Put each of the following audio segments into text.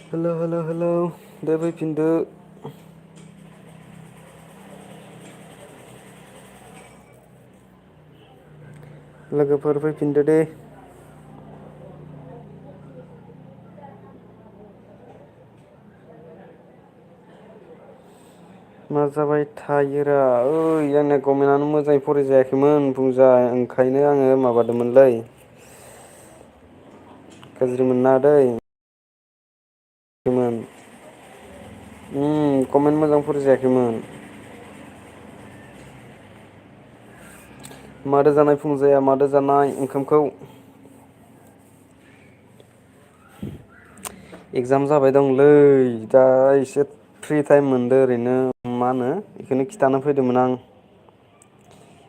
हेल' हेल' हेल' दे फैफिनदो। लोगोफोर फैफिनदो दे। मा जाबाय थायोरा ओइ आंना कमेन्टआनो मोजाङै फरायजायाखैमोन बुंजा ओंखायनो आङो माबादोंमोनलै। गाज्रि मोननाङा दै। कमेन्ट मोजां फराय जायाखैमोन। मादो जानाय फुंजाया मादो जानाय ओंखामखौ? एगजाम जाबाय दंलै दा एसे फ्रि टाइम मोनदो ओरैनो मा होनो बेखौनो खिथानो फैदोंमोन आं।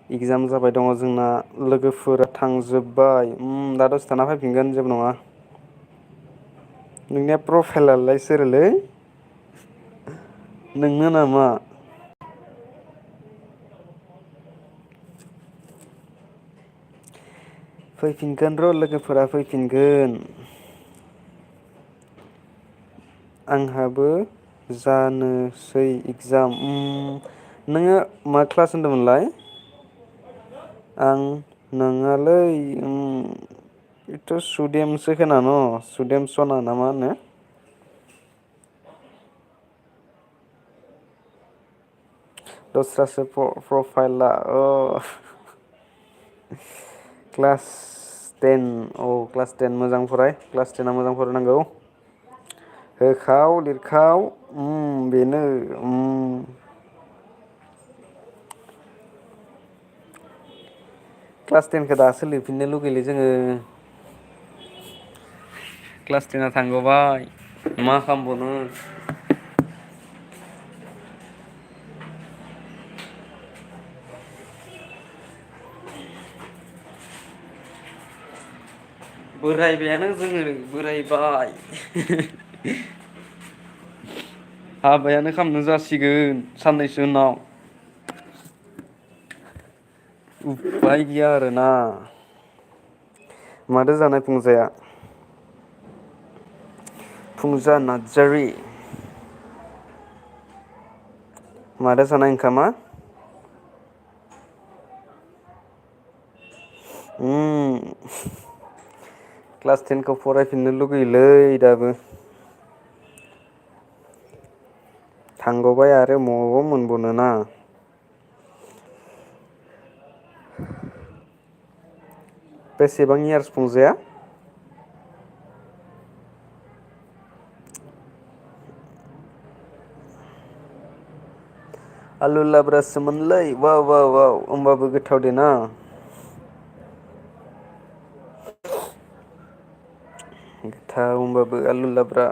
इगजाम जाबाय दङ जोंना लोगोफोरा थांजोब्बाय दा दसे थाना फैफिनगोन जेबो नङा। नोंनिया प्रफाइलालाय सोरोलै? नोंनो नामा? फैफिनगोन र' लोगोफोरा फैफिनगोन। आंहाबो जानोसै इगजाम नोङो मा क्लास होनदोंमोनलाय? आं नोङालै बेथ' सुदेमसो खोना न' सुदेम सना ना मा होनो? दस्रासो प्रफाइला क्लास टेन औ क्लास टेन मोजां फराय क्लास टेनाव मोजां फरायनांगौ। होखाव लिरखाव बेनो क्लास टेनखौ दासो लिरफिननो लुगैलै जोङो। क्लास टेना थांगबाय मा खालामबावनो। बोरायबायानो जोङो बोरायबाय। हाबायानो खालामनो जासिगोन साननैसो उनाव। उफाय गैया आरोना। मादो जानाय फुंजाया? फुंजा नार्जारि। मादो जानाय ओंखामा? क्लास टेनखौ फरायफिननो लुगैयोलै दाबो। थांगौबाय आरो मबाव मोनबावनो ना। बेसेबां इयार्स फंज्राया? आलु लाब्रासोमोनलै वाव वाव वाव होमबाबो गोथाव देना। गोथाव होनबाबो आलु लाब्रा।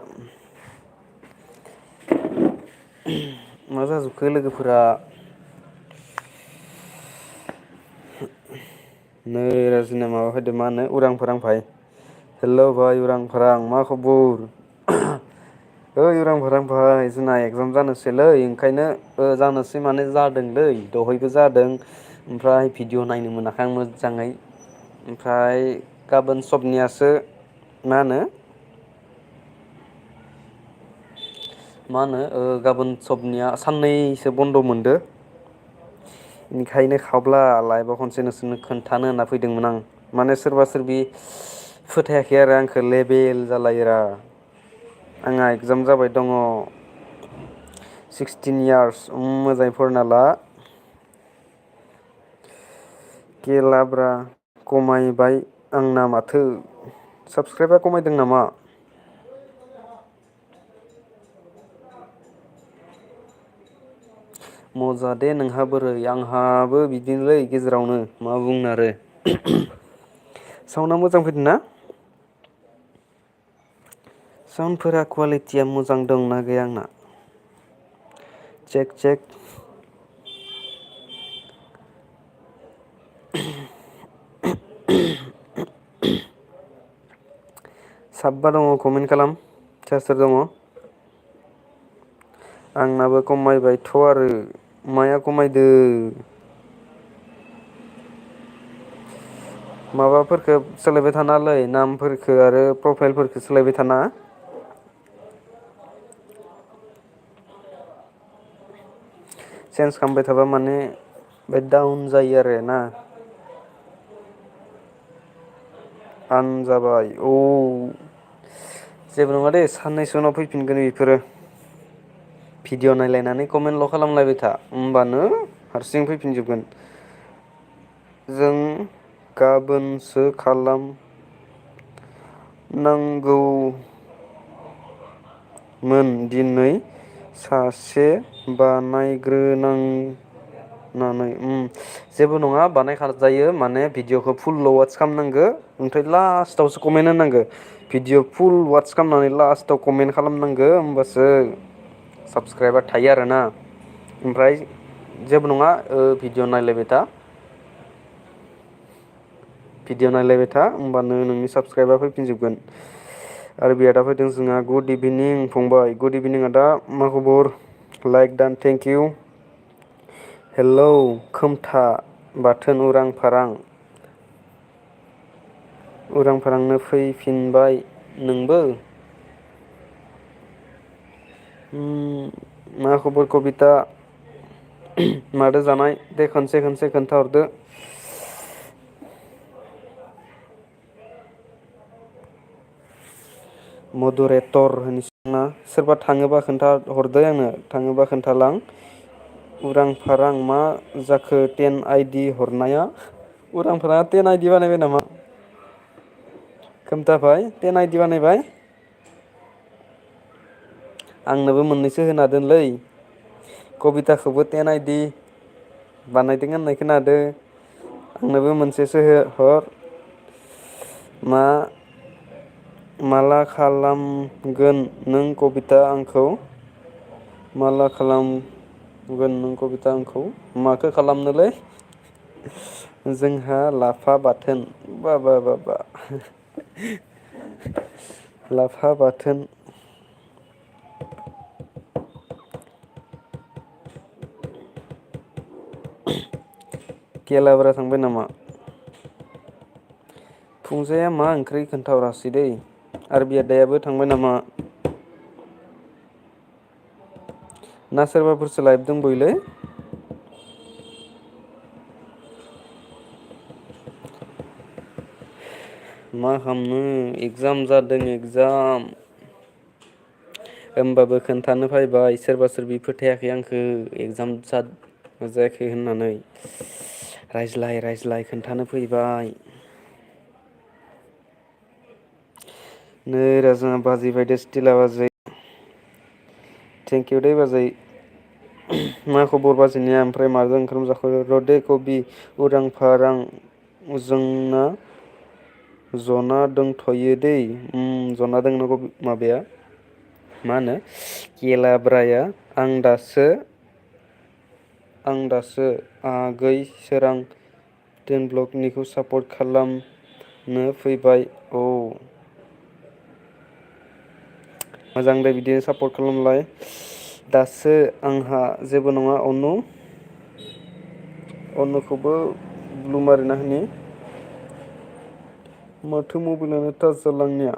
मा जाजोबखो लोगोफोरा? नै राजिना माबा फैदो मा होनो उरां फारां भाय। हेल' भाइ उरां फारां मा खबर? ओइ उरां फारां भाय जोंना एगजाम जानोसैलै ओंखायनो जानोसै माने जादोंलै दहायबो जादों ओमफ्राय भिडिअ' नायनो मोनाखै आं मोजाङै। ओमफ्राय गाबोन सबनियासो मा होनो मा होनो गाबोन सबनिया साननैसो बन्द' मोनदो। ओंखायनो खावब्ला लाइभआव खनसे नोंसोरनो खोन्थानो होनना फैदोंमोन आं माने सोरबा सोरबि फोथायाखै आरो आंखौ लेबेल जालायोरा। आंहा एगजाम जाबाय दङ। 16 इयार्स मोजाङै फरायना ला। गेलाब्रा खमायबाय आंना माथो साबसक्राइबा खमायदों नामा? मजा दे नोंहा बोरै आंहाबो बिदिनोलै गेजेरावनो मा बुंनो आरो। साउन्डआ मोजां फैदों ना? साउन्डफोरा कुवालिटिया मोजां दंना गैया आंना? Check check. साबा दङ कमेन्ट खालाम सोर सोर दङ? आंनाबो खमायबायथ' आरो माया खमायदो? माबाफोरखौ सोलायबाय थानालै नामफोरखौ आरो प्रफाइलफोरखौ सोलायबाय थाना। चेन्ज खालामबाय थाबा माने बे डाउन जायो आरो ना। आन जाबाय औ जेबो नङा दे साननैसो उनाव फैफिनगोन बेफोरो। भिडिअ' नायलायनानै कमेन्टल' खालामलायबाय था होमबानो हारसिं फैफिनजोबगोन। जों गाबोनसो खालाम नांगौ मोन दिनै सासे बानायग्रोनां नानै जेबो नङा बानायखाजायो माने भिडिअ'खौ फुल वाट्स खालामनांगो ओमफ्राय लास्टावसो कमेन्ट होनांगो भिडिअ फुल वाट्स खालामनानै लास्टाव कमेन्ट खालामनांगो होमबासो साबसक्राइबार थायो आरोना ओमफ्राय जेबो नङा भिडिअ नायलायबाय था भिडिअ नायलायबाय था होमबानो नोंनि साबसक्राइबार फैफिनजोबगोन। आरो बे आदा फैदों जोंहा गुड इभिनिं फंबाय गुड इभिनिं आदा मा खबर? लाइक दान थेंक इउ हेलौ खोमथा बाथोन उरां फारां उरां फारांनो फैफिनबाय नोंबो? मा खबर कबिता? मादो जानाय दे खनसे खनसे खोन्थाहरदो। मधुरेटर होनोसैना सोरबा थाङोबा खोन्था हरदो आंनो थाङोबा खोन्थालां। उरां फारां मा जाखो टेन आइडि हरनाया? उरांफारा टेन आइदि बानायबाय नामा? खोमथा भाय टेन आइदि बानायबाय? आंनोबो मोननैसो होना दोनलै कबिथाखौबो टेन आइदि बानायदों होननाय खोनादो आंनोबो मोनसेसो हर। मा माला खालामगोन नों कबिता आंखौ? माला खालामगोन नों कबिता आंखौ माखो खालामनोलै? जोंहा लाफा बाथोन बा बा बा बा लाफा बाथोन गेलाब्रा थांबाय नामा? फुंजाया मा ओंख्रि खोन्थाहरासै दै आरो बि आदायाबो थांबाय नामा? ना सोरबाफोरसो लाइभ दंबयोलै? मा खालामनो एगजाम जादों एगजाम होमबाबो खोन्थानो फैबाय सोरबा सोरबि फोथायाखै आंखो एगजाम जायाखै होननानै रायज्लाय रायज्लाय खोन्थानो फैबाय। नै रा जोंहा बाजै फायदों स्टिला बाजै थेंकिउ दै बाजै मा खबर बाजैनिया ओमफ्राय माजों ओंखाम जाखो रडे कबि उरां फारां जोंना जना दंथ'यो दै जना दं न माबाया मा होनो गेलाब्राया आं दासो आगै सोरां टेन ब्लकनिखौ सापर्ट खालामनो फैबाय औ मोजां दे बिदिनो सापर्ट खालामलाय दासो आंहा जेबो नङा अनु अनुखौबो ब्लुम मारिना होनि माथो मबाइलानो टाच जाला आंनिया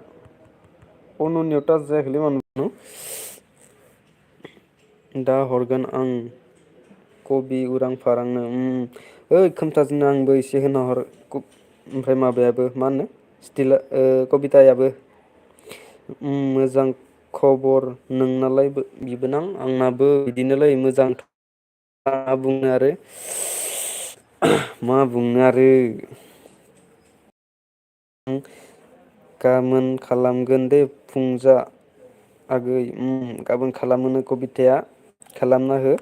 अनुनियाव टाच जायाखैलै मानो दा हरगोन आं कबि उरां फारांनो ओइ खोमथाजोंनो आंबो एसे होना हर ओमफ्राय माबायाबो मा होनो स्टिला कबिथायाबो मोजां खबर नोंनालाय बिबोनां आंनाबो बिदिनोलै मोजां मा बुंनो आरो मा बुंनो आरो गाबोन खालामगोन दे फुंजा आगै गाबोन खालामोनो कबिथाया खालामना हो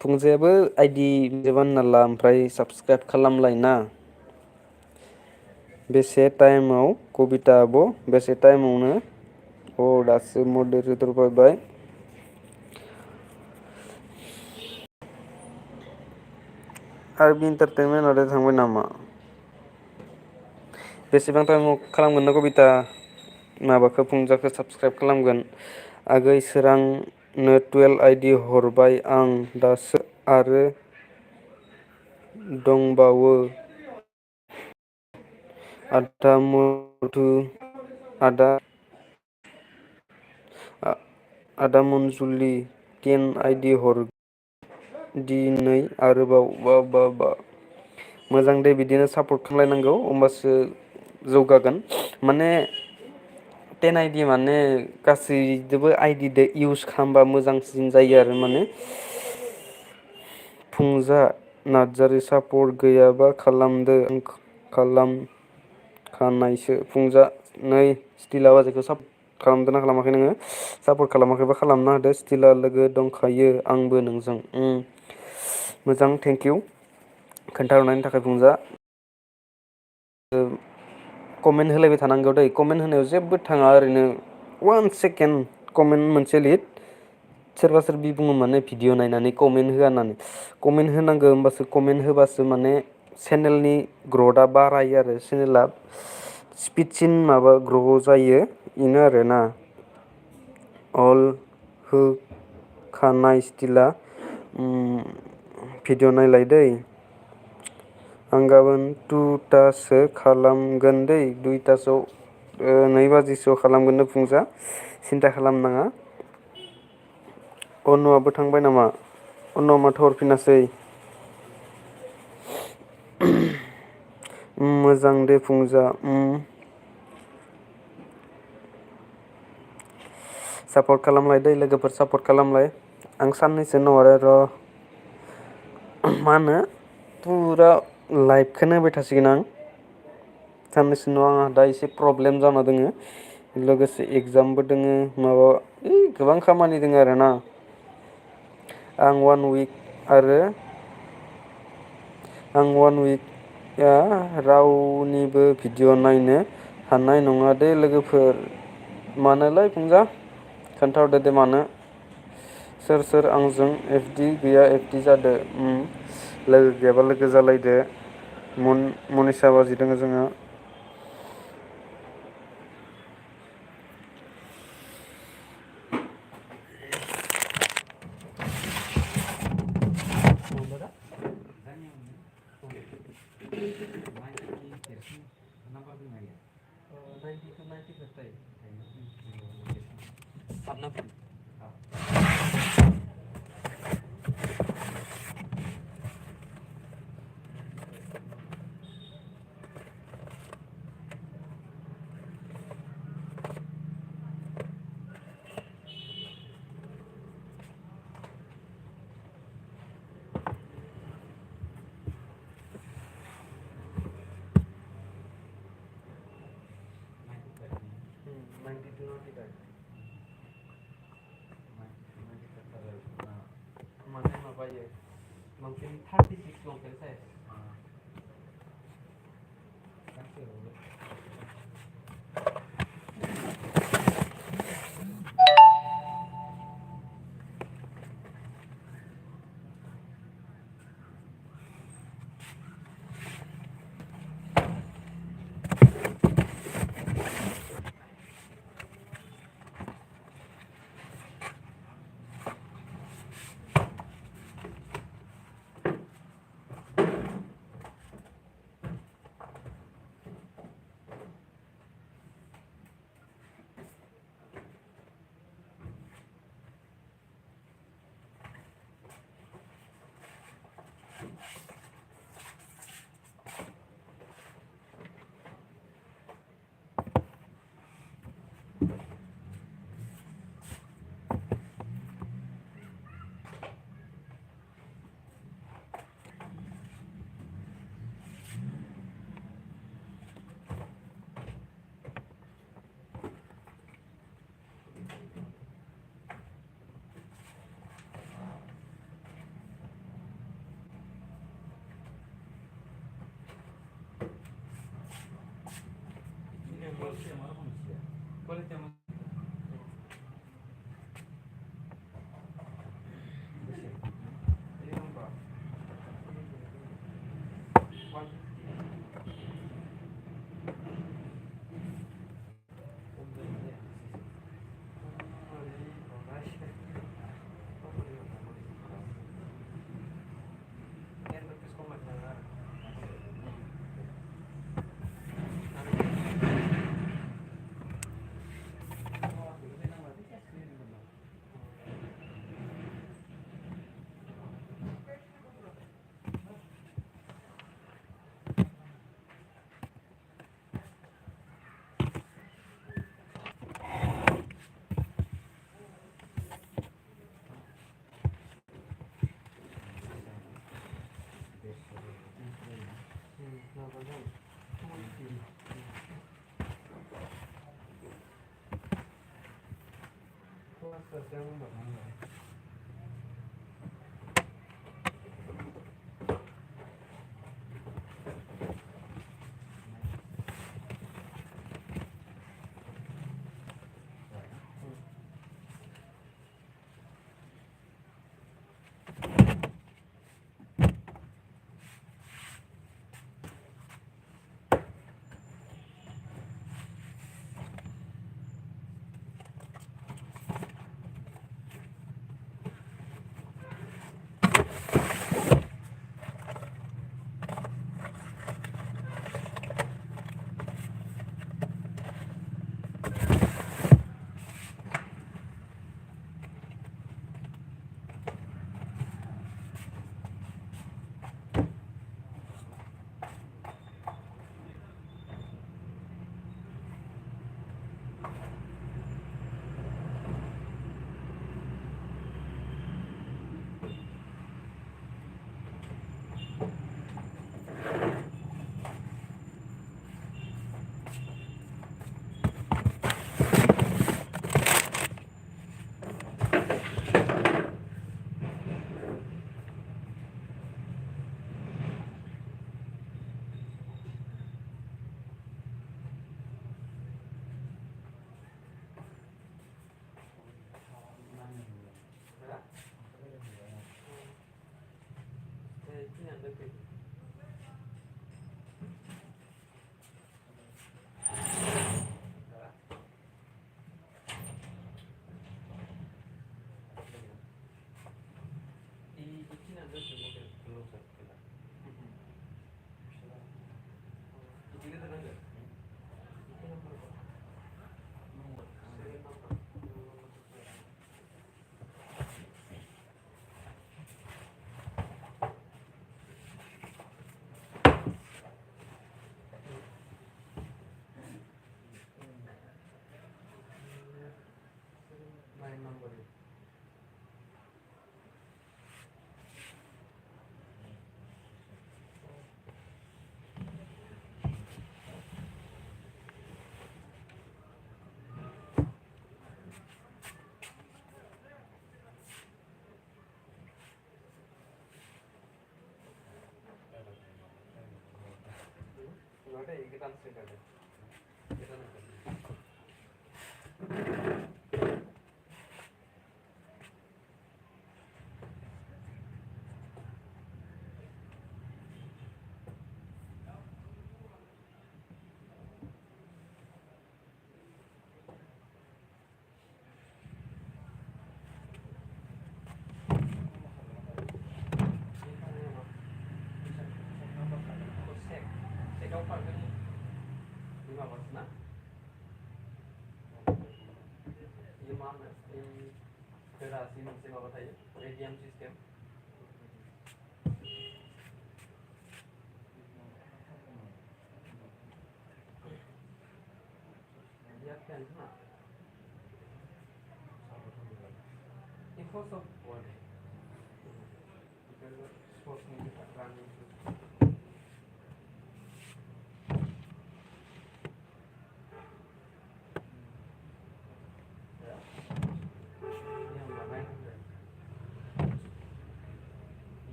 फुंजायाबो आइदि बानायना ला ओमफ्राय साबसक्राइब खालामलायना बेसे टाइमाव कबिता आब' बेसे टाइमावनो अ दासो मदेरेटर फैबाय आरो बे इन्टारटेनमेन्ट हरैया थांबाय नामा बेसेबां टाइमाव खालामगोन न कबिता माबाखौ फुंजाखौ साबसक्राइब खालामगोन आगै सोरांनो टुवेल्भ आइदि हरबाय आं दासो आरो दंबावो आदा मधु आदा आदा मनजुलि टेन आइडि हर दिनै आरोबाव बा मोजां दे बिदिनो सापर्ट खालायनांगौ होमबासो जौगागोन माने 10 आइडि माने गासैजोंबो आइडिदो इउस खालामबा मोजांसिन जायो आरो माने फुंजा नार्जारि सापर्ट गैयाबा खालामदो खालामखानायसो फुंजा नै स्टिला बाजैखौ सापर्ट खालामदोंना खालामाखै नोङो सापर्ट खालामाखैबा खालामना होदो स्टिला लोगो दंखायो आंबो नोंजों मोजां थेंकिउ खोन्थाहरनायनि थाखाय फुंजा कमेन्ट होलायबाय थानांगौ दै कमेन्ट होनायाव जेबो थाङा ओरैनो 1 सेकेन्ड कमेन्ट मोनसे लिर सोरबा सोरबि बुङो माने भिडिअ नायनानै कमेन्ट होआ होननानै कमेन्ट होनांगौ होमबासो कमेन्ट होबासो माने चेनेलनि ग्रथआ बारायो आरो चेनेला स्पिडसिन माबा ग्र' जायो बेनो आरोना अल होखानाय स्टिला भिडिअ नायलाय दै आं गाबोन 2टासो खालामगोन दै 2टासोआव 2 बाजिसोआव खालामगोन नो फुंजा सिन्था खालामनाङा अनुआबो थांबाय नामा अनुआ माथो हरफिनासै मोजां दे फुंजा सापर्ट खालामलाय दै लोगोफोर सापर्ट खालामलाय आं साननैसो उनाव आरो मा होनो फुरा लाइभखौनो होबाय थासिगोन आं साननैसो उनाव आंहा दा एसे प्रब्लेम जाना दोङो लोगोसे एगजामबो दोङो माबा गोबां खामानि दोङो आरोना आं 1 उइक आरो आं 1 उइकआ रावनिबो भिडिअ नायनो हानाय नङा दे लोगोफोर मानोलाय फुंजा खोन्थाहरदो दे मानो सोर सोर आंजों एफडि गैया एफडि जादो लोगो गैयाबा लोगो जालायदो मनिसा बाजै दङ जोंहा माने माबायो लंपेन्ट 36 लंपेन्ट साइज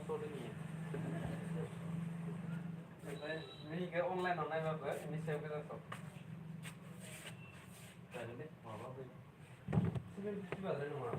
ओमफ्राय नैखौ अनलाइनाव नायबाबो बेनि सायाव गोजा सब जागोन दे माबा फै 750 बाद्राय नङा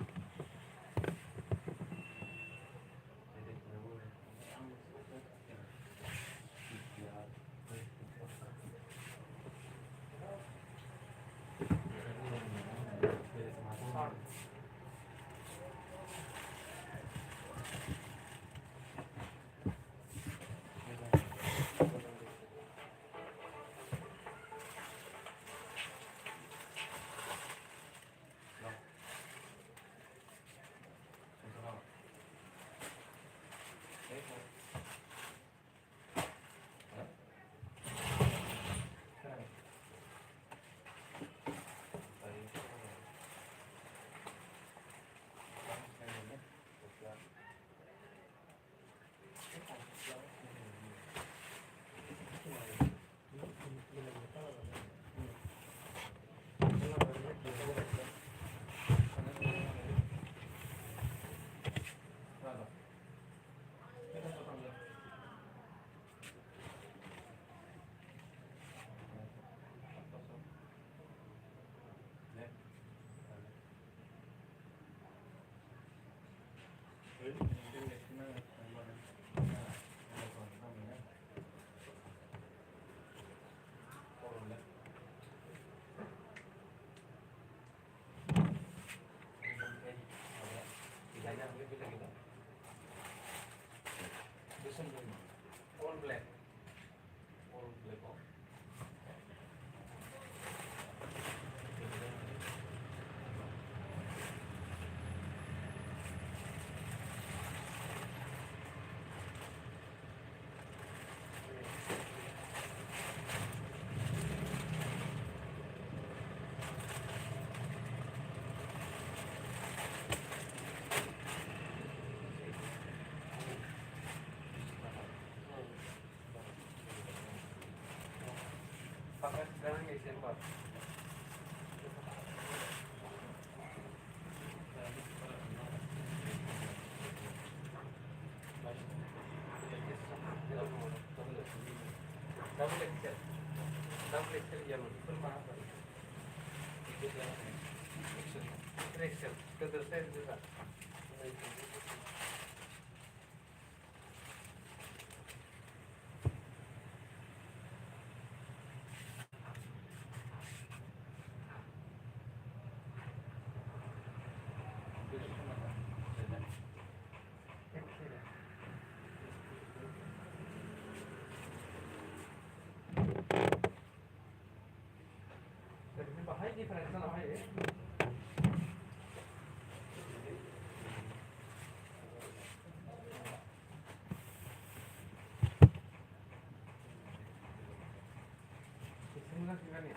All black. All black. Pakai sekarang isi 4. Double XL. Double XL yellow. Full mahal. XL. Kedua size juga. Bahaya difference sama bahaya. Semua juga nih.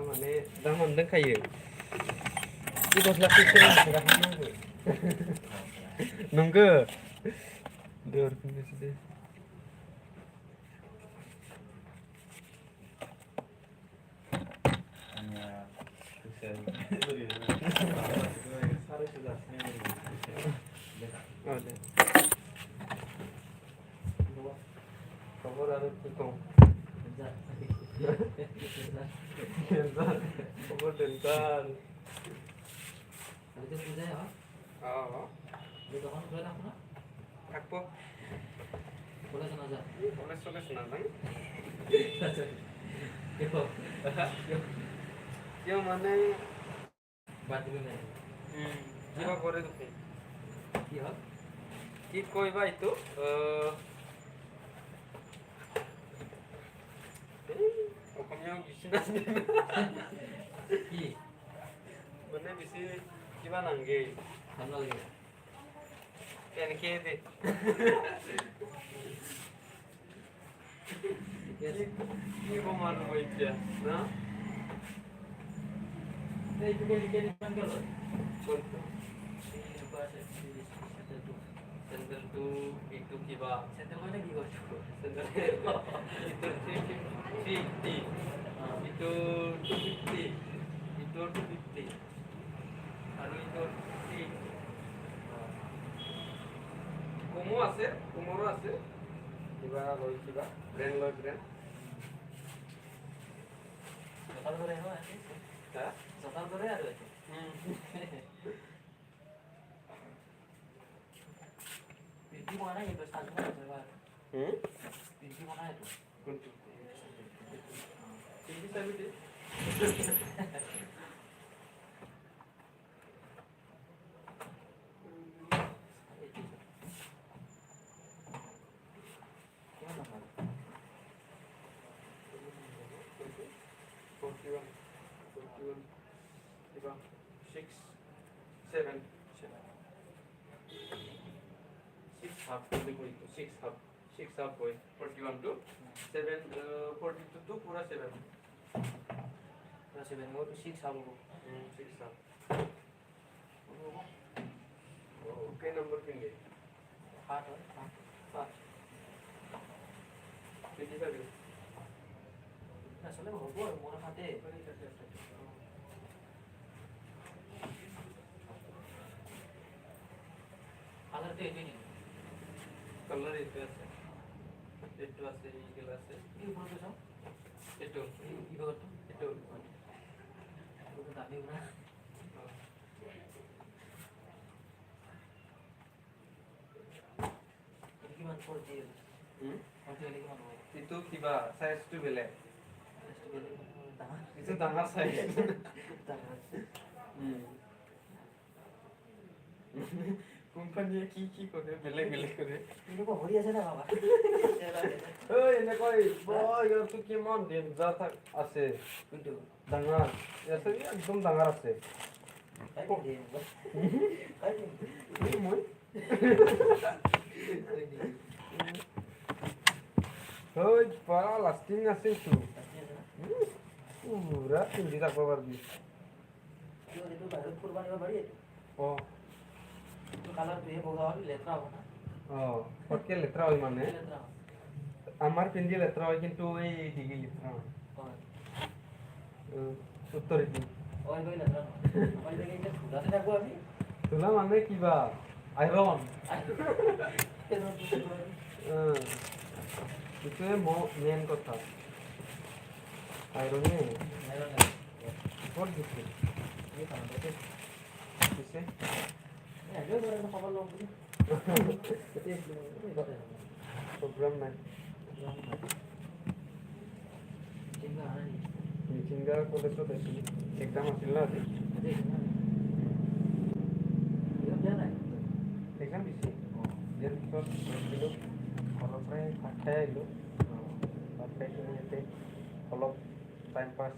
माने दा मोनदोंखायो बे गस्लाखौ सोलोंगासिनो नंगौ दे खबर आरो दं खबर दोनथार Itu punya ya? Di depan boleh tak pernah? থাকবো Boleh kan aja? কলেজ চলেজ নাযায় কিয় মানে Buat dulu nih. কিবা কৰে দেখোন Iya. কি কইবা এইটো অসমীয়া বেছি নাজানে Ki. মানে বেছি কিবা নাংগে Sama lagi. কেনেকে দে কি কম আৰু মই এতিয়া না Eh, itu kayak di mana kalau? কোনটো Di bahasa Inggris itu. চেণ্ডেলটো এইটো কিবা Center mana di kau? Sandal ইটো 350 ইটো 250 ইটো 250 আৰু ইটো 3 কমো আছে কমৰো আছে কিবা লৈ কিবা ব্ৰেণ্ড লৈ ব্ৰেণ্ড Total berapa ya? হা Total berapa ada itu? Pintu mana gitu standar berapa? Pintu mana itu? কোনটো টিভি চাবি দে Itu. Gimana, Mas? কিবা 6 7 6 half বুলি কৈ 6 half হয় 41 to 7 42 to পুৰা 7 পুৰা 7 মোৰ 6 হাফ হ'ব 6 half কেই নম্বৰ কিনলে 7 হয় 7 27 আসলে হ'ব আৰু মোৰ হাতে কালাৰটো এইটোৱে নেকি কালাৰ এইটো আছে এইগিলা আছে এই ওপৰটো চাওঁ এইটো এই কিবাটো এইটো এইটো দামী না এইটো কিমান পৰ দিয়ে কিমান হ'ব এইটো কিবা সাইজটো বেলেগ ডাঙৰ এইটো ডাঙৰ সাইজ কোম্পানীয়ে কি কৰে বেলেগ কৰে কিন্তু ভৰি আছে না বাবা ঐ এনেকৈ ইয়াৰটো কিমান ডেঞ্জাৰ আছে কিন্তু ডাঙৰ ইয়াতে একদম ডাঙৰ আছে মই ঐ পৰা লাষ্টিং আছে এইটো পুৰা পিন্ধি যাব পাৰিবি এইটো বাহিৰত ফুৰবা নিব পাৰি অ এইটো কালাৰটোহে বগা হ'ল লেতেৰা হ'ব না ফটকে লেতেৰা হয় মানে লেতেৰা হ'ব আমাৰ পিন্ধি লেতেৰা হয় কিন্তু এই ডিগি লেতেৰা হয় হয় উত্তৰ দি হয় গৈ লেতেৰা নহয় আমাৰ এতিয়া এতিয়া ধুলাতে থাকোঁ আমি তোলা মানে কিবা আইৰন এইটোৱে মেইন কথা আইৰনে ক'ত দিছে দিছে খবৰ লওঁ বুলি প্ৰগ্ৰাম নাই মিচিংগা কলেজত আছিলোঁ এক্সাম আছিল না আজি এক্সাম দিছে দিয়াৰ পিছত গৈছিলোঁ ঘৰৰ পৰাই ভাত খাই আহিলোঁ ভাত খাই কিনে ইয়াতে অলপ টাইম পাছ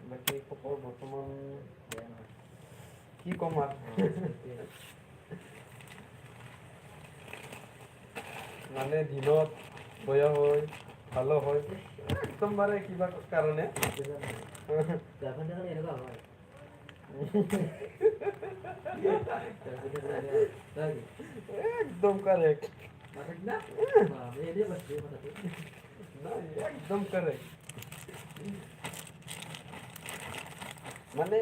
বাকী খবৰ বৰ্তমান কি ক'ম আৰু মানে দিনত বেয়া হয় ভালো হয় একদম বাৰে কিবা কাৰণে একদম কাৰেক্ট একদম কাৰেক্ট মানে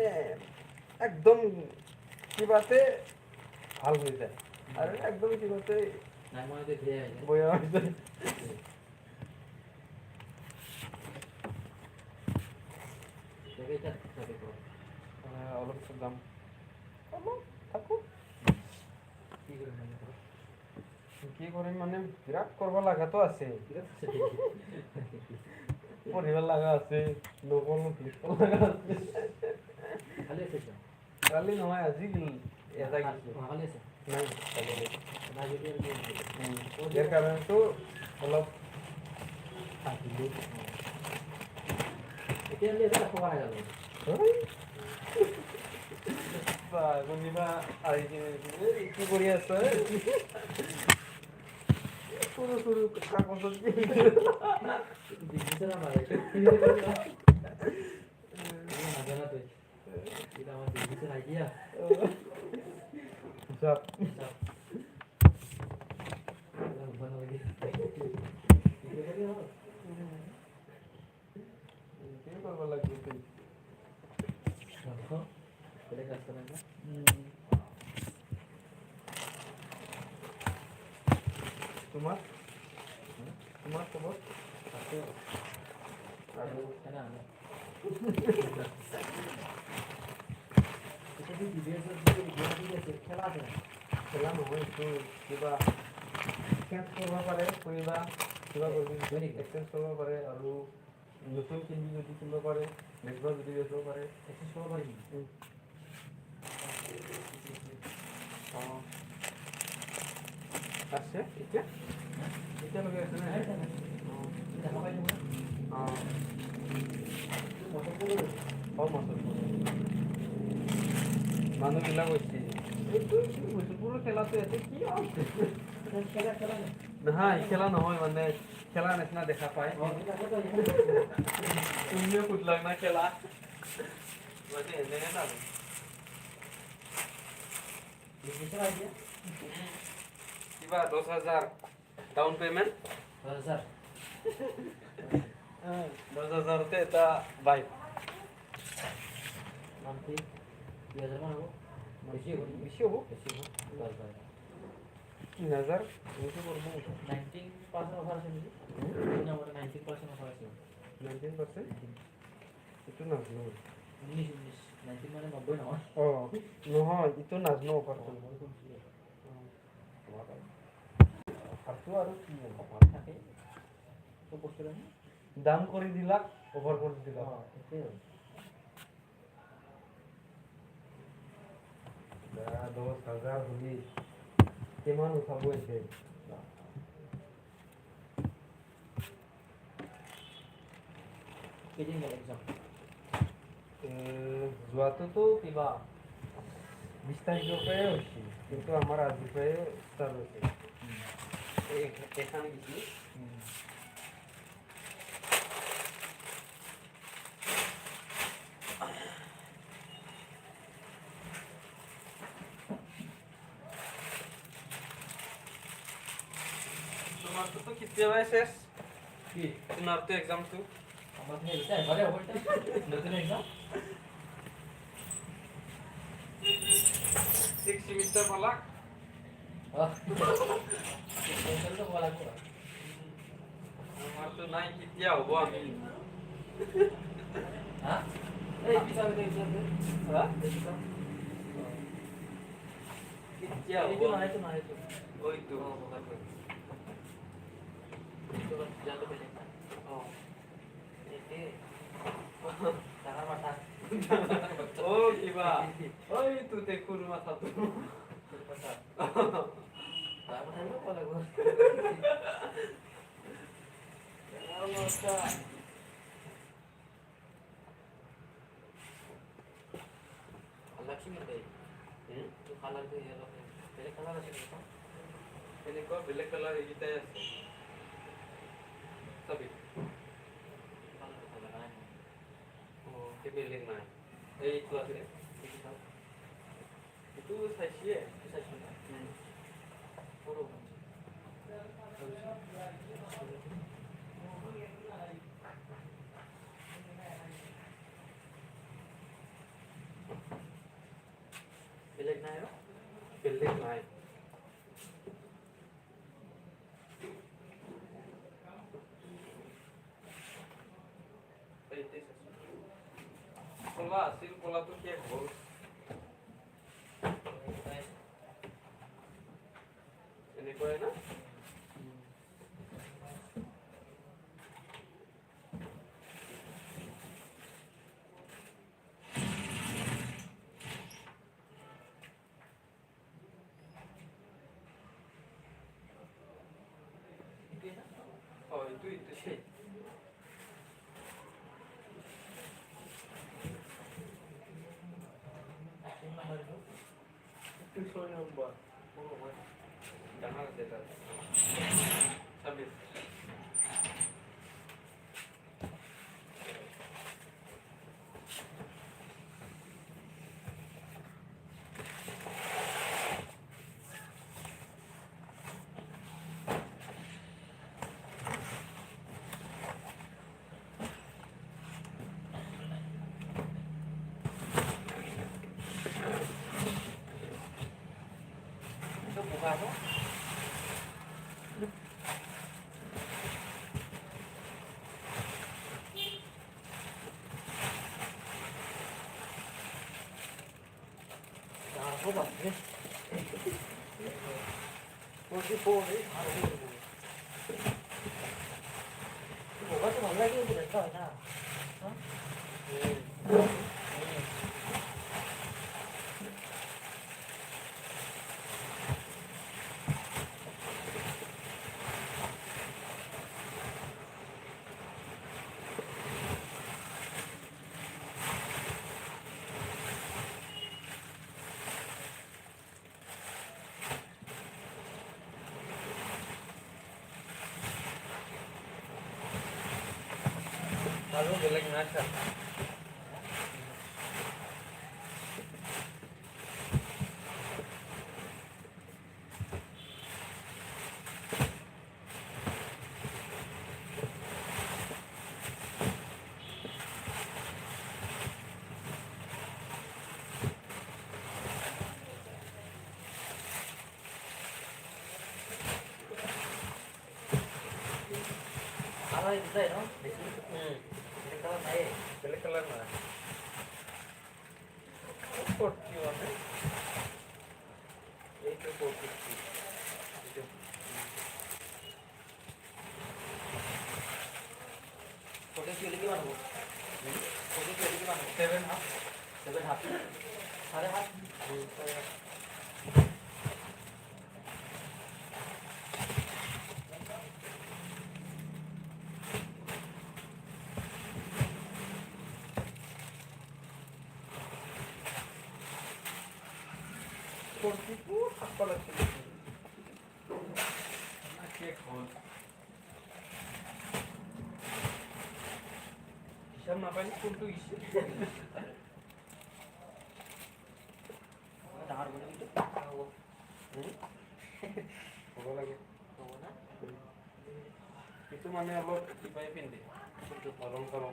একদম কিবাতে ভাল হৈ যায় আৰু একদম কিবাতে বেয়া হৈ যায় অলপ পিছত যাম অলপ থাকোঁ কি কৰিম মানে বিৰাট কৰিব লগাতো আছে পঢ়িব লগা আছে নকৰো লিখিব লগা আছে কালি নহয় আজি এটা গেছি নাই ইয়াৰ কাৰণেতো অলপ থাকিলোঁ কোনোবা আহি কিনে কি কৰি আছা সৰু সৰু কাগজত কৰিব লাগিব তোমাৰ তোমাৰ খবৰ আৰু খেলা নহয় এইটো কিবা এক্সচেঞ্জ কৰিব পাৰে কোনোবা কিবা কৰিব এক্সচেঞ্জ কৰিব পাৰে আৰু নতুন কিনি যদি কিনিব পাৰে বেচিব যদি বেচিব পাৰে এক্সচেঞ্জ কৰিব পাৰি আছে এতিয়া এতিয়ালৈকে আছে নে মানুহবিলাক হৈছে মুছলপুৰৰ খেলাটো ইয়াতে কি নহয় খেলা নহয় মানে খেলা নিচিনা দেখা পায় তুমিও সুধলাক না খেলা মানে এনেহে নাজানো কিবা 10,000 ডাউন পেমেন্ট 10,000তে এটা বাইক মান্থলি 2,000 মান হ'ব বেছি হ'ব 3,000 এনেকৈ কৰিব 19% অফাৰ আছে নেকি 19% অফাৰ আছে 19% এইটো নাজানো 19 মানে 90 নহয় নহয় এইটো নাজানো অফাৰটো অফাৰটো আৰু কি অফাৰ থাকে চব বস্তু দাম কৰি দিলাক অফাৰ কৰি দিলাক সেইটোৱে 10,000 বুলি কিমান উঠাব হৈছে কেইদিন গ'ল এক্সাম যোৱাটোতো কিবা 20 তাৰিখৰ পৰাই হৈছিল কিন্তু আমাৰ আজিৰ পৰাই ষ্টাৰ্ট হৈছে এখানে গেছি তোমারতো তো কেতিয়াবাই শেষ কি তোমারতো এক্সামটো আমার তো এটা এবারে হবে এটা নতুন এক্সাম 6 সেমিস্টার পালাক টেনশন তো বলা লাগবে আমার তো নাই কেতিয়া হব আমি হ্যাঁ এই পিছাবে হ্যাঁ কেতিয়া কেতিয়া হব তো নাই তো ওই তো তো জানতে পেলে ও এতে টাকার মাথা ও কিবা ওই তো দেখুর মাথা তো টাকার মাথা তো বলা লাগবে লক্ষ্মী দেই তো কালার তো ইয়েলো বেলে কালার আছে না এনেকুৱা বেলেগ কালাৰ এইকেইটাই আছে চাবি এই বেলেগ নাই এইটো আছে এইটো চাইছিয়ে বেলেগ নাই আৰু বেলেগ নাই কলা আছিল কলাটো শেষ হ'ল এনেকুৱাই না এইটো সেই ছয় নম্বৰ ডাঙৰ আছে তাত 26 itu buka apa aku banget posisi poni buka tuh malah lagi udah tahu nah আৰু বেলেগ নাই চা Kalau itu saya, no, ini kalau saya, বেলেগ কালাৰ নাই ক'ত কি মানে এইটো ক'ত কি এইটো foto pilih gimana bu? Foto pilih gimana? 7.5 7.5, 4.5. কুৰ্তিটো থাকিব লাগিছিল কেক হ'ল হিচাপ নাপায় কোনটো ইচ্ছা Tangan boleh gitu? হ'ব লাগে Tahu na? itu মানে অলপ কিবাই পিন্ধে অলং চলং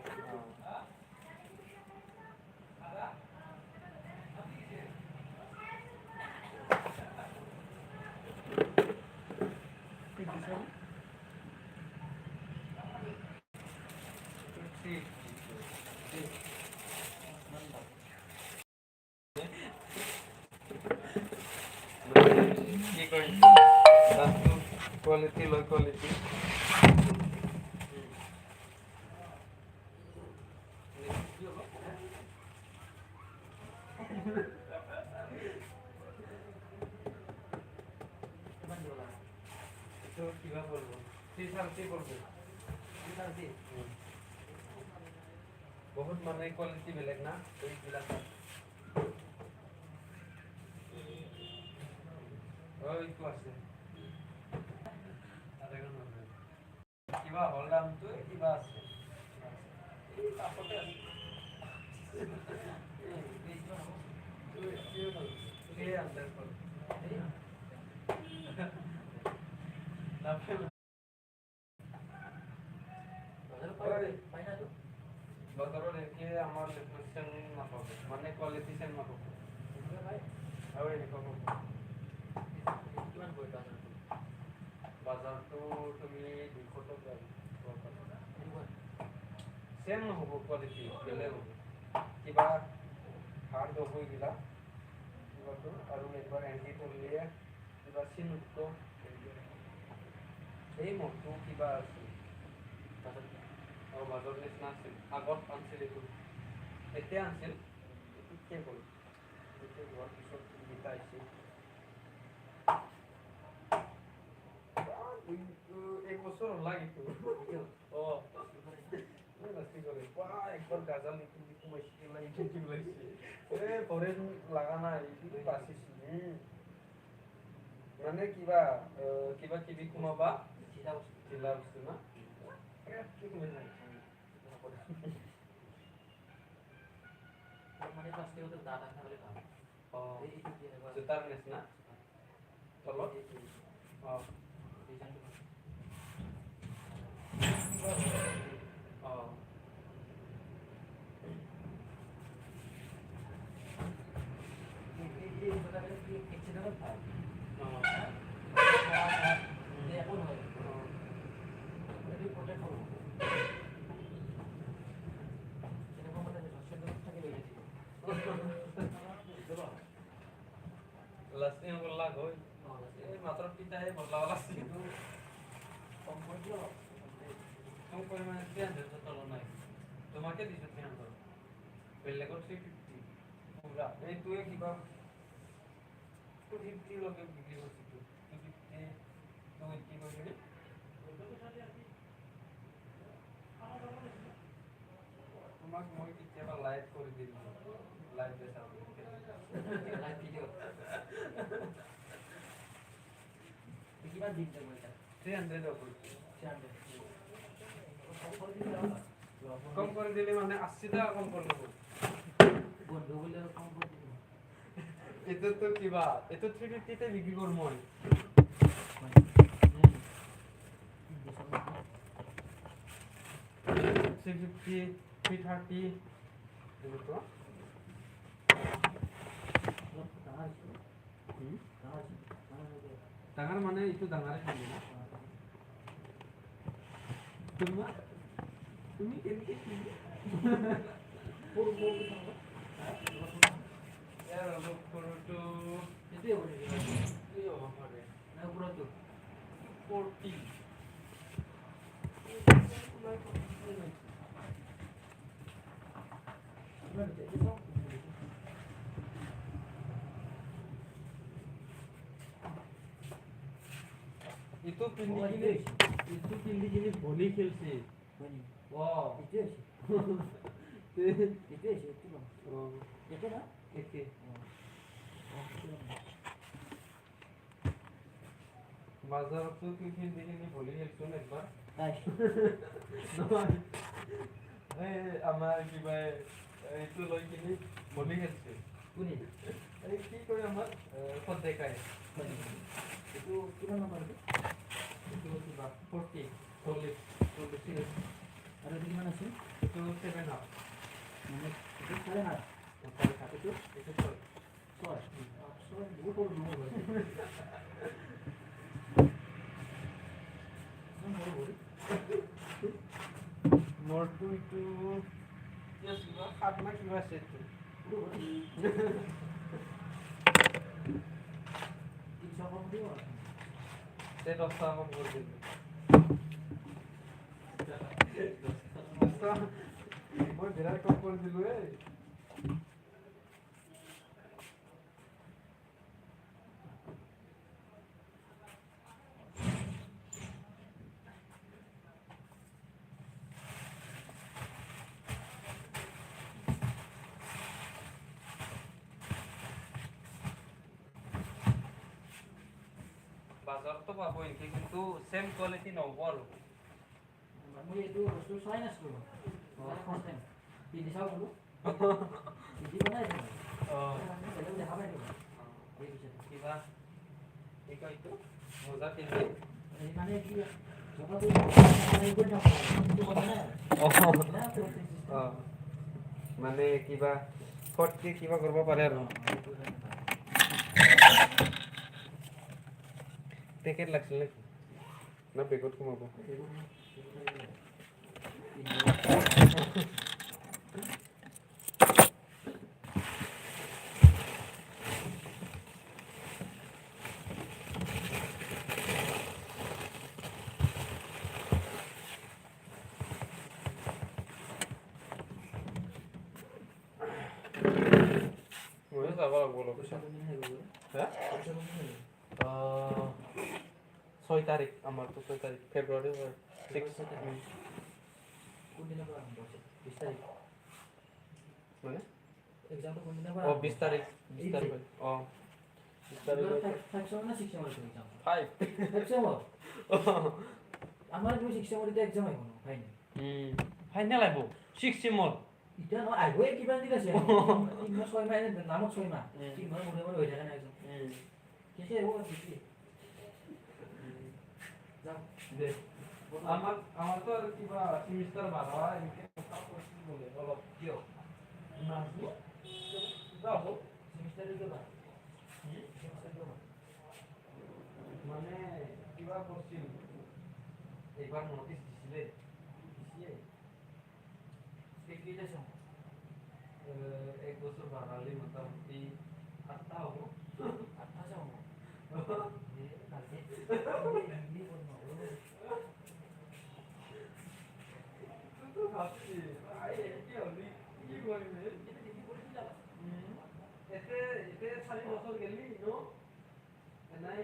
কি কয় দামটো কোৱালিটি লৈ কোৱালিটি এইটো কিবা কৰিব 330 কৰিব বহুত মানে কোৱালিটি বেলেগ না এইবিলাক এইটো আছে কিবা হ'ল দামটো কিবা আছে এই কাষতে আছে এই আন্দাজ কৰে বজাৰত একে আমাৰ লেকচন নাপাব মানে কোৱালিটি চেন নাপাব আৰু এনেকুৱা পাব বাজাৰটো তুমি 200 টকা চেম নহ'ব কোৱালিটি বেলেগ হ'ব কিবা হাৰ্ড হ'ব এইবিলাক কিবাটো আৰু একবাৰ এণ্টি কৰিলে কিবা চিনুক্ত এই মহটো কিবা আছিল আৰু বাজৰ নিচিনা আছিল আগত আনিছিল এইটো এতিয়া আনিছিল এইটো কে হ'ল এতিয়া হোৱাৰ পিছত গীতা আহিছিল এক বছৰ হ'ল এইটো একবার গাজাল ফরেন লাগা নাই মানে কিবা কিবা কিবি কোনোবা ঢিলা বস্তু না মানে প্লাস্টিক ওদের দাঁত আছে বলে দাম জোতার নিচিনা তলত लस्सी बोला कोई ये मात्र पिता है बोला वाला सी तुम कोई मैं क्या दे तो चलो नहीं তোমাকে দিছে ধ্যান করো বেলেগৰ 350 পুরা এই তুই কিবা 250 লগে বিক্রি করছিস 250 তুই কি কইছিস তোমাক মই কেতিয়াবা লাইভ কৰি দিম লাইভ দেখাও লাইভ ভিডিও কিবা দিন দেব এটা 300 অফার 300 সব করে দিতে হবে কম কৰি দিলে মানে 80 টাকা কম কৰি দিব বন্ধু বলে আর কম করে দিব এটো তো কিবা এটো 350 তে বিক্রি করব মই 350 330 এটো ডাঙৰ মানে এইটো ডাঙৰে কিনি না তুমি কেনেকে কিনি পুরো পুরো ইয়াৰ অলপ কৰোটো এটাই বলে কি হ'ব পাৰে না পুরো তো 40 itu pindi gini volley খেলছে wow itu sih itu bang itu না একে বাজারতো কি pindi gini volley খেলছো একবার তাই আমার কি ভাই এইটো লৈ কিনি volley খেলছে কোনি এই কি করে আমার কত দেখায় itu কিমান নাম্বার itu কিবা 40 40 আর এদিকে কিমান আছে itu 7 up মানে itu 8.5 itu itu 6 বহুত বড় নম্বর বলে মোৰটো itu ya কিবা 7 না কিবা আছে itu পুরো বলে 300 কম দিও তে 10 টাকা কম করে দিল মই বিরাট কম করে দিল বাজার তো পাবো ইনকে কিন্তু সেম কোয়ালিটি নব আৰু মই এইটো বস্তু চাই নাছিলো ফাৰ্ষ্ট টাইম পিন্ধি চাও বোলো পিন্ধি বনাই বেলেগ দেখা পাই কিবা কি কয় এইটো মোজা পিন্ধি এই মানে কি জমাটো এই কৰি নাও এইটো কথা নাই মানে কিবা ফটকে কিবা কৰিব পাৰে আৰু টিকেট লাগছিল নেকি না বেগত কমাব ময়ো যাব লাগিব অলপ পিছত হা 6 তারিখ আমার তো 6 তারিখ ফেব্রুয়ারি 6 কোন দিনৰ পৰা আৰম্ভ হৈছে 20 তাৰিখ মানে এক্সামটো কোন দিনৰ পৰা ও 20 তারিখ 20 তারিখ ও 20 তারিখ 5 সেম না 6 সেম আছে এক্সাম 5 5 সেম আমাৰ তুমি 6 সেমৰ এতিয়া এক্সাম আহিব ফাইনেল ফাইনেল আইব 6 সিমল এতিয়া নহয় আহিবই কিবা দিন আছে 3 মাহ 6 মাহ নামত 6 মাহ 3 মাহ মুঠে হৈ থাকে না এক্সাম কেতিয়া আহিব কি যাও দে আমার তো আর কিবা সেমিস্টার বাড়া এমকে কথা কইছি বলে অলপ কিও না যাব সেমিস্টারে যাবা সেমিস্টারে যাবা মানে কিবা করছি একবার নোটিস দিছিলে দিছিয়ে ডিগ্রি আছে এক বছর বাড়ালে মোটামুটি 8টা হবো 8টা যাও এ কাছে নি বলনো তো ভাবছি আই কি হলি কি করবে এটা ডিগ্রি করে কি যাবা এতে এতে 4 বছর গেলি নো নাই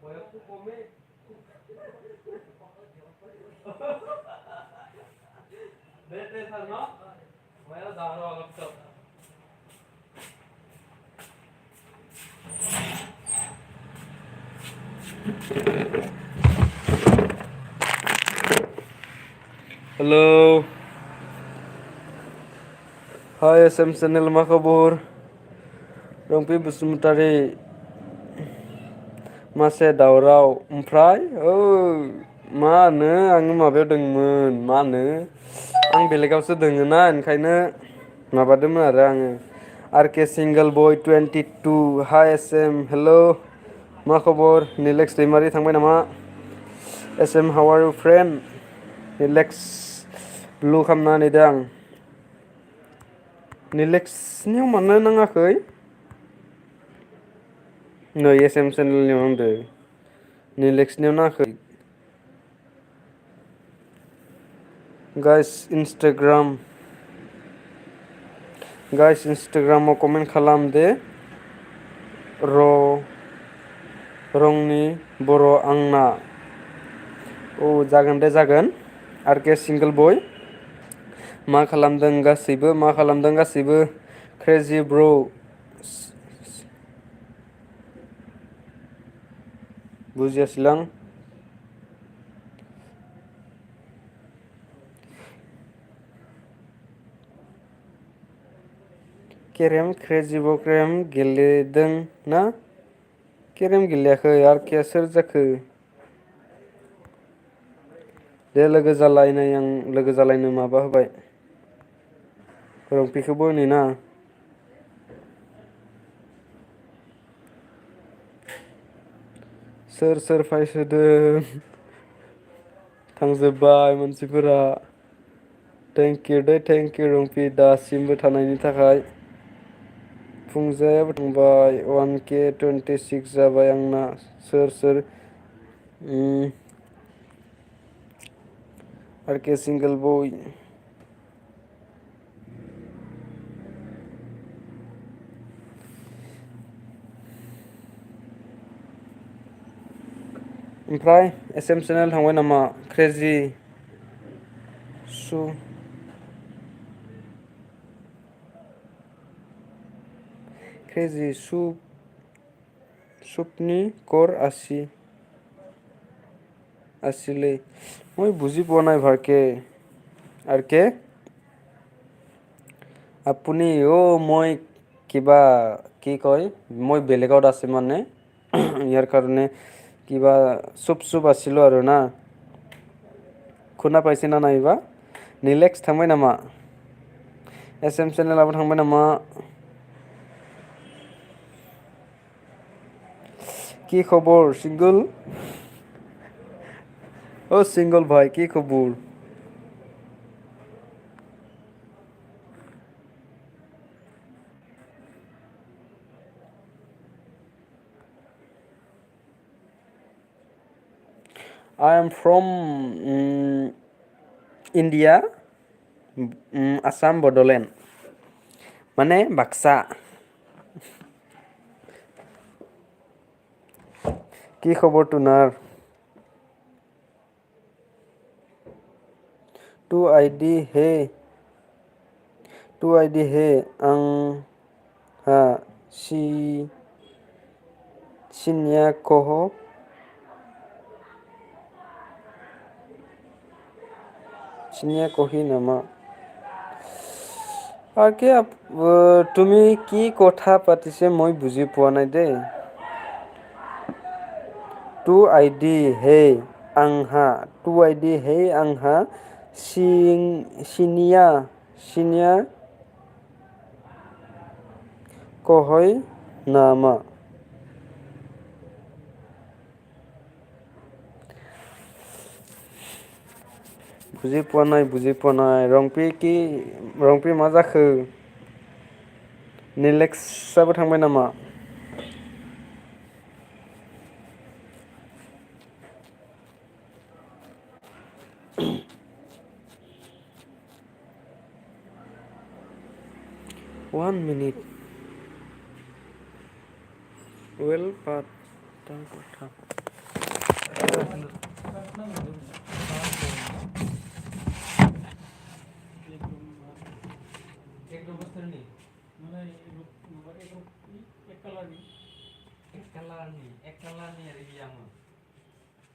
বয়স তো কমে বেতে স্যার না বয়স দাঁড়ো অলপ তো Hello. Hai SM channel मा खबर रंपि बसुमतारी मासे दावराव ओमफ्राय मा होनो आङो माबायाव दंमोन मा होनो आं बेलेगावसो दोङोना ओंखायनो माबादोंमोन आरो आङो आर के सिंगोल बय 22 हाय एस एम हेल' मा खबर निलेक्स दैमारि थांबाय नामा S M how are you friend निलेक्स ब्लु खालामना नेदों आं निलेक्सनियाव मानो नाङाखै नै एस एम चेनेलनियाव नांदो निलेक्सनियाव नाङाखै गाइस इन्सटाग्रामाव कमेन्ट खालाम दे रंनि बर' आंना औ जागोन दे जागोन आर के सिंगोल बय मा खालामदों गासैबो क्रेजि ब्र' बुजियासैलां केरेम क्रेजिबक्रेम गेलेदों ना केरेम गेलेयाखै आरकेया सोर जाखो दे लोगो जालाय नै आं लोगो जालायनो माबा होबाय रंपिखौबो होनि ना सोर सोर फायसोदों थांजोब्बाय मानसिफोरा थेंकिउ दे थेंकिउ रंपि दासिमबो थानायनि थाखाय फुंजायाबो थांबाय 1K 26 जाबाय आंना सोर आर के सिंगोल बय ओमफ्राय एस एम चेनेल थांबाय नामा क्रेजि सुपनि कर আছিলে মই বুজি পোৱা নাই ভালকে আৰু কে আপুনি মই কিবা কি কয় মই বেলেগত আছে মানে ইয়াৰ কাৰণে কিবা চুপ আছিলো আৰু না শুনা পাইছে না নাইবা নিলেক্স थांबाय नामा एस एम चेनेलाबो थांबाय नामा কি খবৰ সিংগল सिंगल भाई কি খবৰ I am from India, Assam, Bodoland. Mane Baksa. কি খবৰ তোমাৰ? 2ID हे आंहा सिनिया कह চিনিয়া কহি নামা আকে তুমি কি কথা পাতিছে মই বুজি পোৱা নাই দেই 2ID हे आंहा सिनिया कहै नामा बुजि पोৱা নাই रंपि मा जाखो निलेक्सआबो थांबाय नामा One minute. Well, patah. एक कलर नी अरे ये आम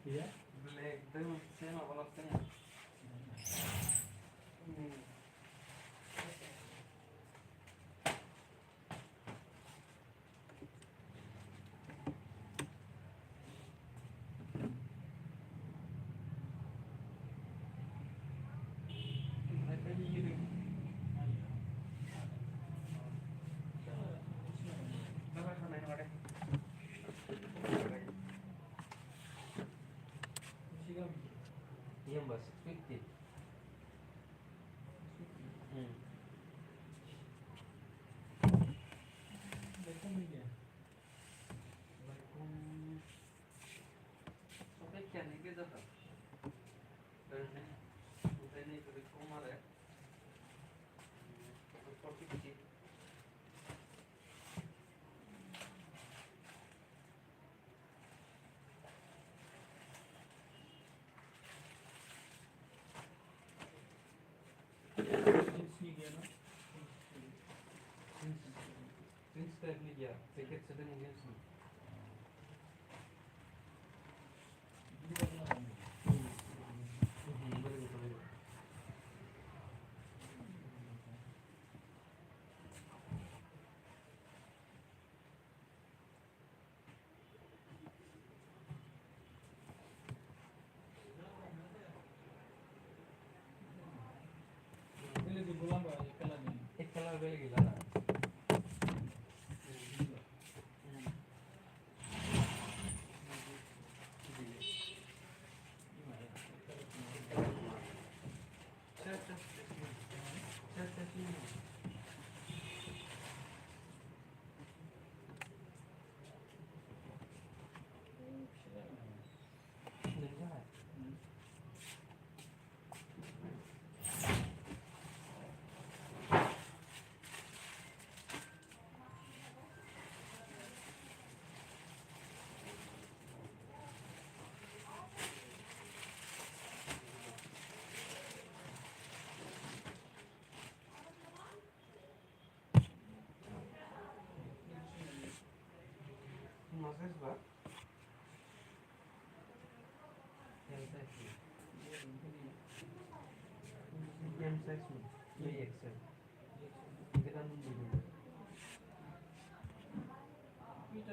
ये ब्लैक एकदम सेम वाला same 650. Sampai kian ini kita tak. Dan ini itu kumar ya. Seperti kecil. Media, paket sedang mungkin sih. Ikalah beli gila. Masih sebab yang saya sih, ini Excel. Kita nunggu dulu. Ini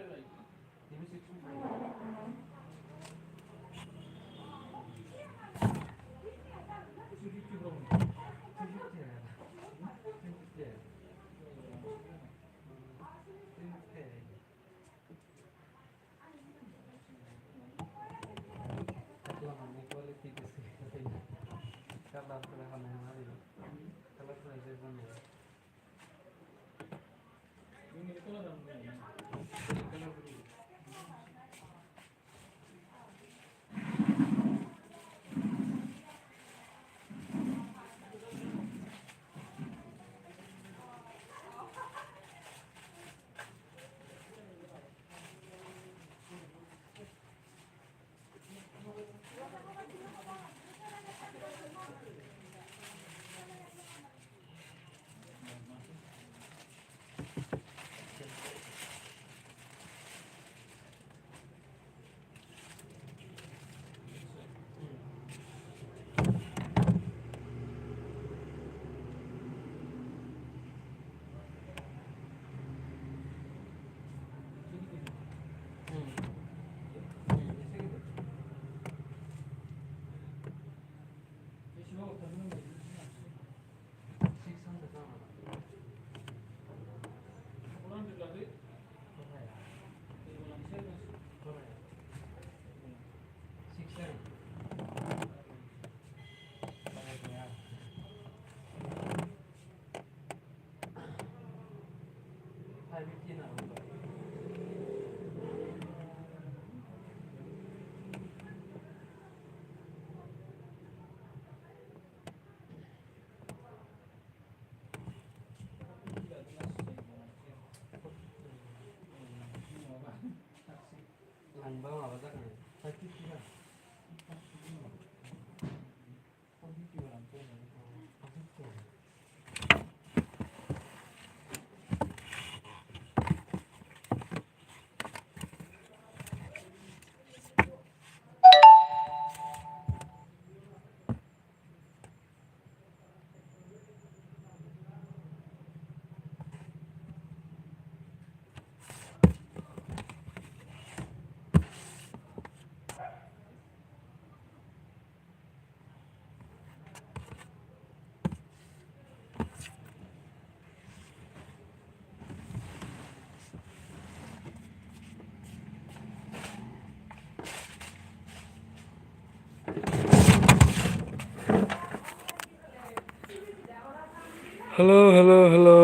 hello hello hello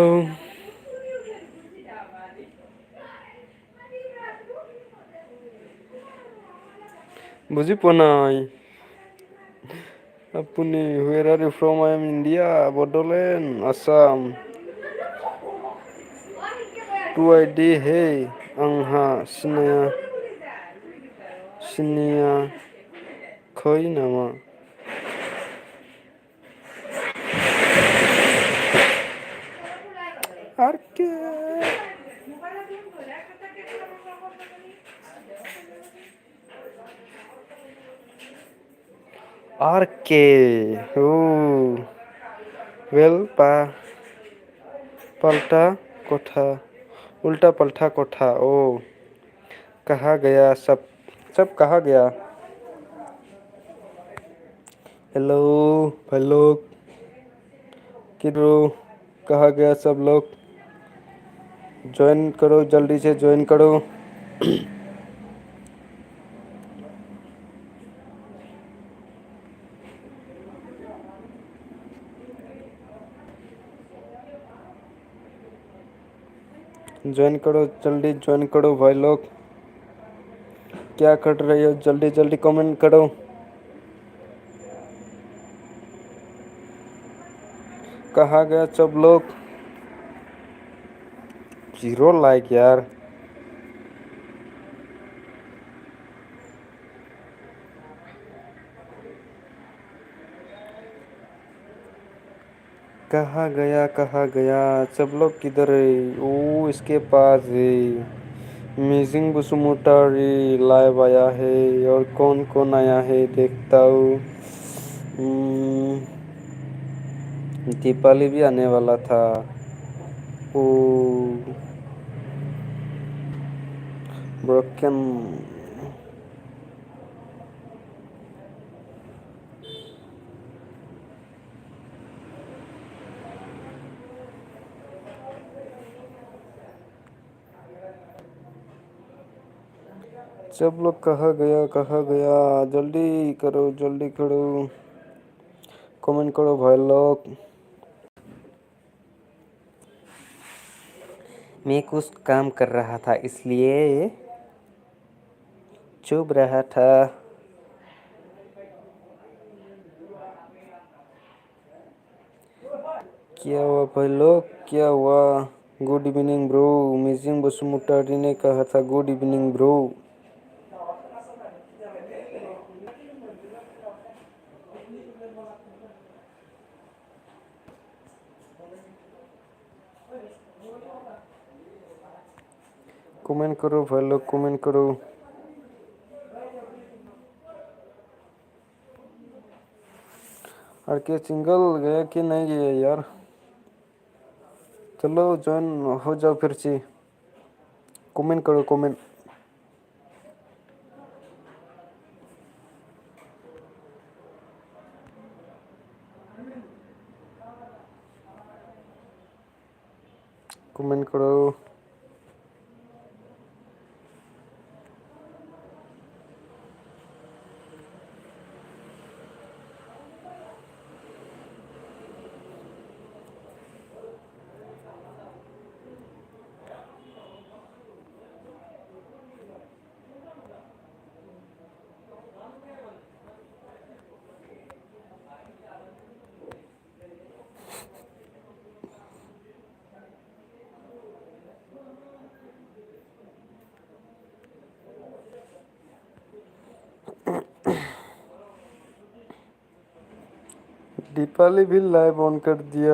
বুজি পোৱা নাই আপুনি where are you from I am India Bodoland Assam 2ID hey आंहा सिनायाखै नामा R K R K ओ well पलटा कोठा उल्टा पलटा कोठा ओ कहा गया सब कहा गया हेलो हेलो किधरो कहा गया सब लोग ज्वाइन करो जल्दी से ज्वाइन करो ज्वाइन करो जल्दी ज्वाइन करो भाई लोग क्या कर रहे हो जल्दी जल्दी कमेंट करो कहा गया सब लोग 0 लाइक यार कहा गया सब लोग किधर है ओ इसके पास है मिजिंग बसुमतारी लाइव आया है और कौन कौन आया है देखता हूँ दीपाली भी आने वाला था ओ ब्रोकन सब लोग कहा गया जल्दी करो कमेंट करो भाई लोग मैं कुछ काम कर रहा था इसलिए चुप रहा था क्या हुआ भाई लोग क्या हुआ good evening bro missing Basumatary ने कहा था गुड इवनिंग ब्रो कमेंट करो भाई लोग कमेंट करो और क्या सिंगल गया कि नहीं गया यार चलो ज्वाइन हो जाओ फिर से कमेंट करो कमेंट कमेंट करो दीपाली भी लाइव ऑन कर दिया